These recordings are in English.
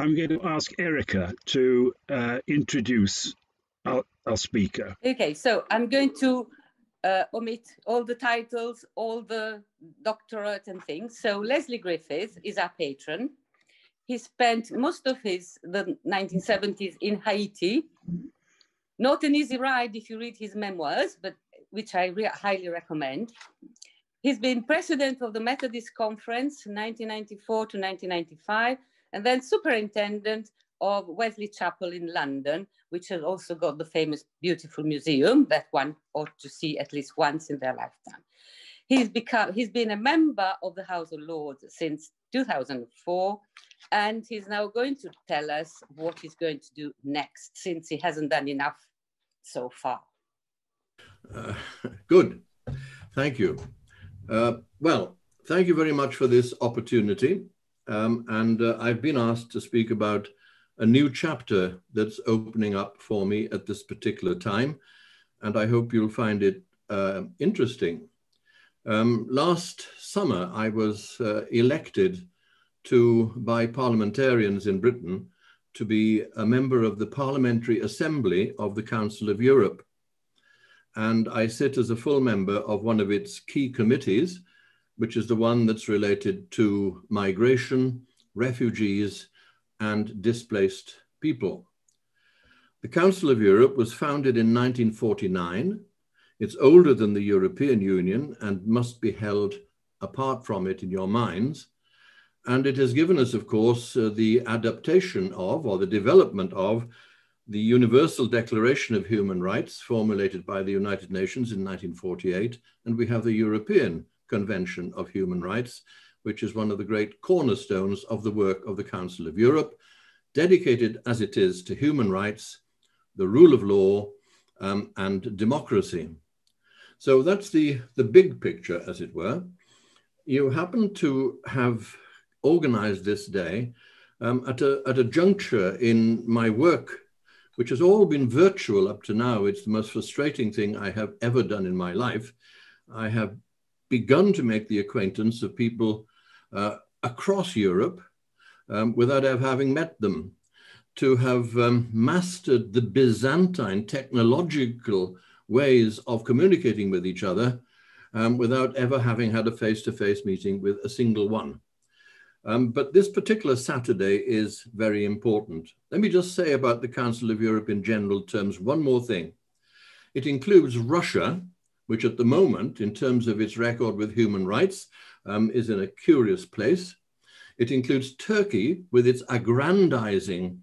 I'm going to ask Erica to introduce our speaker. Okay, so I'm going to omit all the titles, all the doctorate and things. So Leslie Griffiths is our patron. He spent most of the 1970s in Haiti. Not an easy ride if you read his memoirs, but which I highly recommend. He's been president of the Methodist Conference 1994 to 1995, and then superintendent of Wesley Chapel in London, which has also got the famous beautiful museum that one ought to see at least once in their lifetime. He's been a member of the House of Lords since 2004, and he's now going to tell us what he's going to do next, since he hasn't done enough so far. Good, thank you. Well, thank you very much for this opportunity. I've been asked to speak about a new chapter that's opening up for me at this particular time, and I hope you'll find it interesting. Last summer, I was elected by parliamentarians in Britain to be a member of the Parliamentary Assembly of the Council of Europe. And I sit as a full member of one of its key committees, which is the one that's related to migration, refugees, and displaced people. The Council of Europe was founded in 1949. It's older than the European Union and must be held apart from it in your minds. And it has given us, of course, the adaptation of, or the development of, the Universal Declaration of Human Rights formulated by the United Nations in 1948. And we have the European Convention of Human Rights, which is one of the great cornerstones of the work of the Council of Europe, dedicated as it is to human rights, the rule of law, and democracy. So that's the big picture, as it were. You happen to have organized this day at a juncture in my work, which has all been virtual up to now. It's the most frustrating thing I have ever done in my life. I have begun to make the acquaintance of people across Europe without ever having met them, to have mastered the Byzantine technological ways of communicating with each other without ever having had a face-to-face meeting with a single one. But this particular Saturday is very important. Let me just say about the Council of Europe in general terms one more thing. It includes Russia, which at the moment, in terms of its record with human rights, is in a curious place. It includes Turkey with its aggrandizing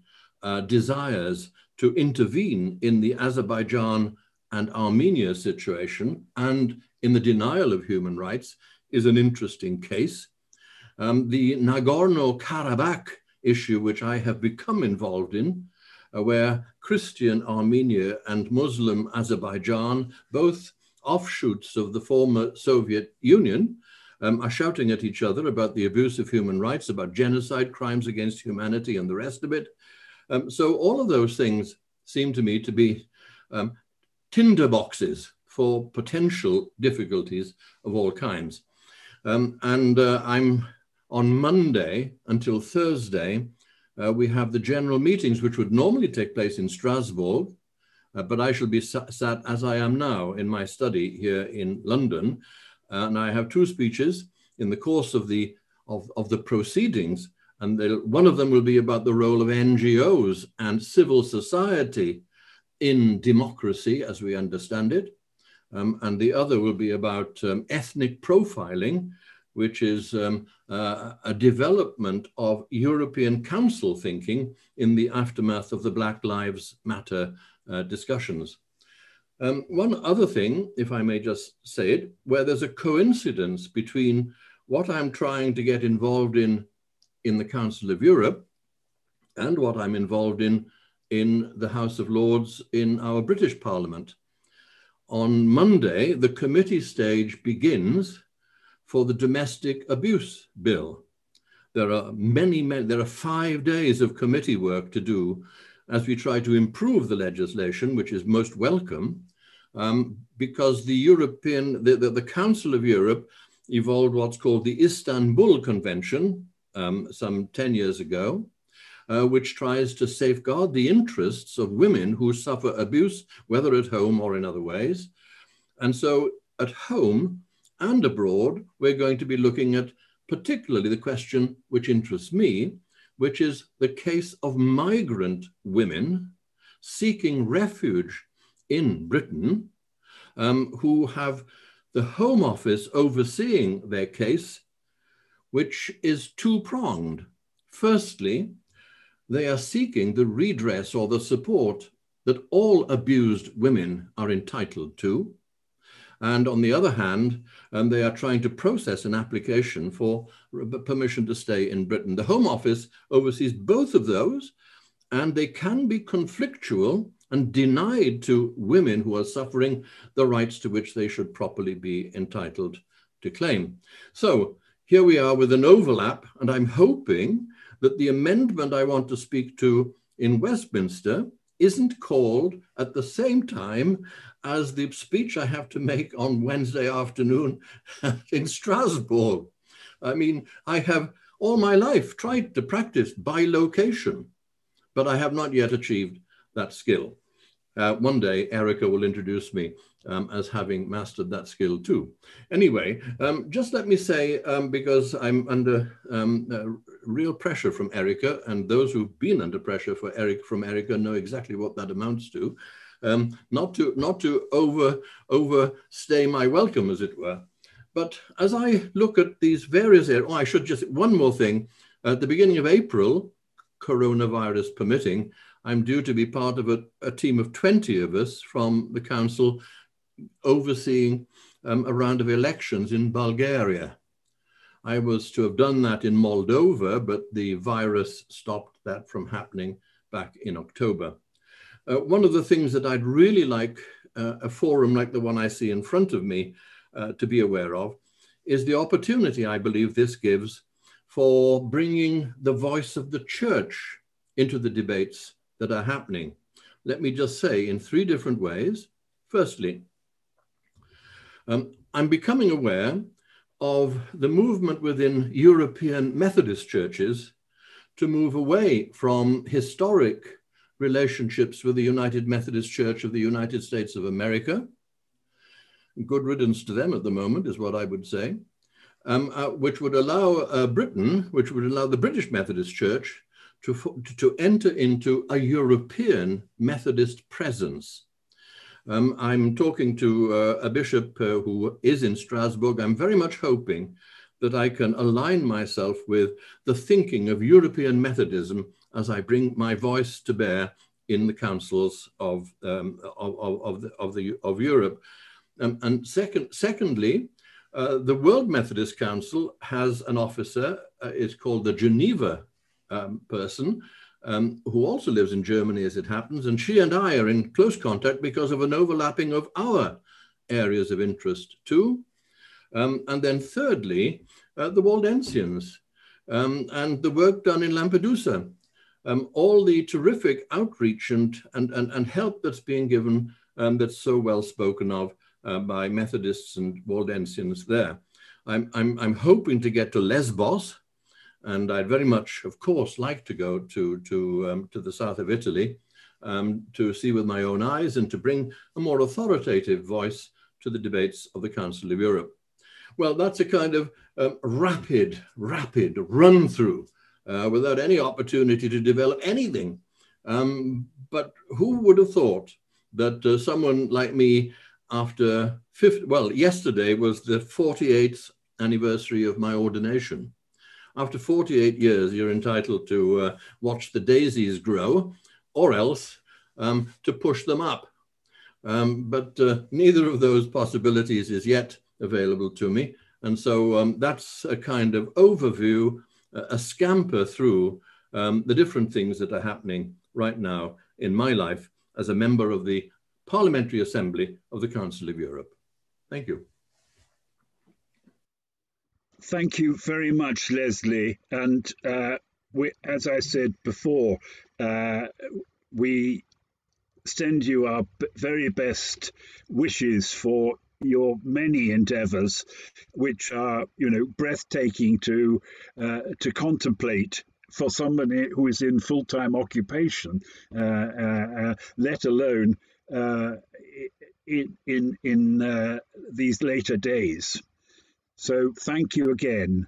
desires to intervene in the Azerbaijan and Armenia situation, and in the denial of human rights, is an interesting case. The Nagorno-Karabakh issue, which I have become involved in, where Christian Armenia and Muslim Azerbaijan, both offshoots of the former Soviet Union, are shouting at each other about the abuse of human rights, about genocide, crimes against humanity, and the rest of it. So all of those things seem to me to be tinderboxes for potential difficulties of all kinds. I'm on Monday until Thursday, we have the general meetings, which would normally take place in Strasbourg, but I shall be sat as I am now in my study here in London. And I have two speeches in the course of the proceedings, and one of them will be about the role of NGOs and civil society in democracy as we understand it. And the other will be about ethnic profiling, which is a development of European Council thinking in the aftermath of the Black Lives Matter discussions. One other thing, if I may just say it, where there's a coincidence between what I'm trying to get involved in the Council of Europe and what I'm involved in the House of Lords in our British Parliament. On Monday, the committee stage begins for the domestic abuse bill. There are there are 5 days of committee work to do as we try to improve the legislation, which is most welcome, because the Council of Europe evolved what's called the Istanbul Convention some 10 years ago, which tries to safeguard the interests of women who suffer abuse, whether at home or in other ways. And so at home and abroad, we're going to be looking at particularly the question which interests me, which is the case of migrant women seeking refuge in Britain, who have the Home Office overseeing their case, which is two-pronged. Firstly, they are seeking the redress or the support that all abused women are entitled to. And on the other hand, they are trying to process an application for permission to stay in Britain. The Home Office oversees both of those, and they can be conflictual and denied to women who are suffering the rights to which they should properly be entitled to claim. So here we are with an overlap, and I'm hoping that the amendment I want to speak to in Westminster isn't called at the same time as the speech I have to make on Wednesday afternoon in Strasbourg. I mean, I have all my life tried to practice bilocation, but I have not yet achieved that skill. One day, Erica will introduce me as having mastered that skill too. Anyway, just let me say, because I'm under real pressure from Erica, and those who've been under pressure from Erica know exactly what that amounts to, not to overstay my welcome, as it were. But as I look at these various areas, I should just, one more thing. At the beginning of April, coronavirus permitting, I'm due to be part of a team of 20 of us from the council overseeing a round of elections in Bulgaria. I was to have done that in Moldova, but the virus stopped that from happening back in October. One of the things that I'd really like a forum like the one I see in front of me to be aware of is the opportunity I believe this gives for bringing the voice of the church into the debates that are happening. Let me just say in 3 different ways. Firstly, I'm becoming aware of the movement within European Methodist churches to move away from historic relationships with the United Methodist Church of the United States of America. Good riddance to them at the moment is what I would say, which would allow Britain, which would allow the British Methodist Church to enter into a European Methodist presence. I'm talking to a bishop who is in Strasbourg. I'm very much hoping that I can align myself with the thinking of European Methodism as I bring my voice to bear in the councils of Europe. And secondly, the World Methodist Council has an officer, it's called the Geneva person, who also lives in Germany as it happens, and she and I are in close contact because of an overlapping of our areas of interest too. And then thirdly, the Waldensians and the work done in Lampedusa, all the terrific outreach and help that's being given that's so well spoken of by Methodists and Waldensians there. I'm hoping to get to Lesbos, and I'd very much, of course, like to go to the south of Italy to see with my own eyes and to bring a more authoritative voice to the debates of the Council of Europe. Well, that's a kind of rapid run through without any opportunity to develop anything. But who would have thought that someone like me, after yesterday was the 48th anniversary of my ordination. After 48 years, you're entitled to watch the daisies grow, or else to push them up. But neither of those possibilities is yet available to me. And so that's a kind of overview, a scamper through the different things that are happening right now in my life as a member of the Parliamentary Assembly of the Council of Europe. Thank you. Thank you very much, Leslie. And as I said before, we send you our very best wishes for your many endeavours, which are, breathtaking to contemplate. for somebody who is in full-time occupation, let alone in these later days. So thank you again.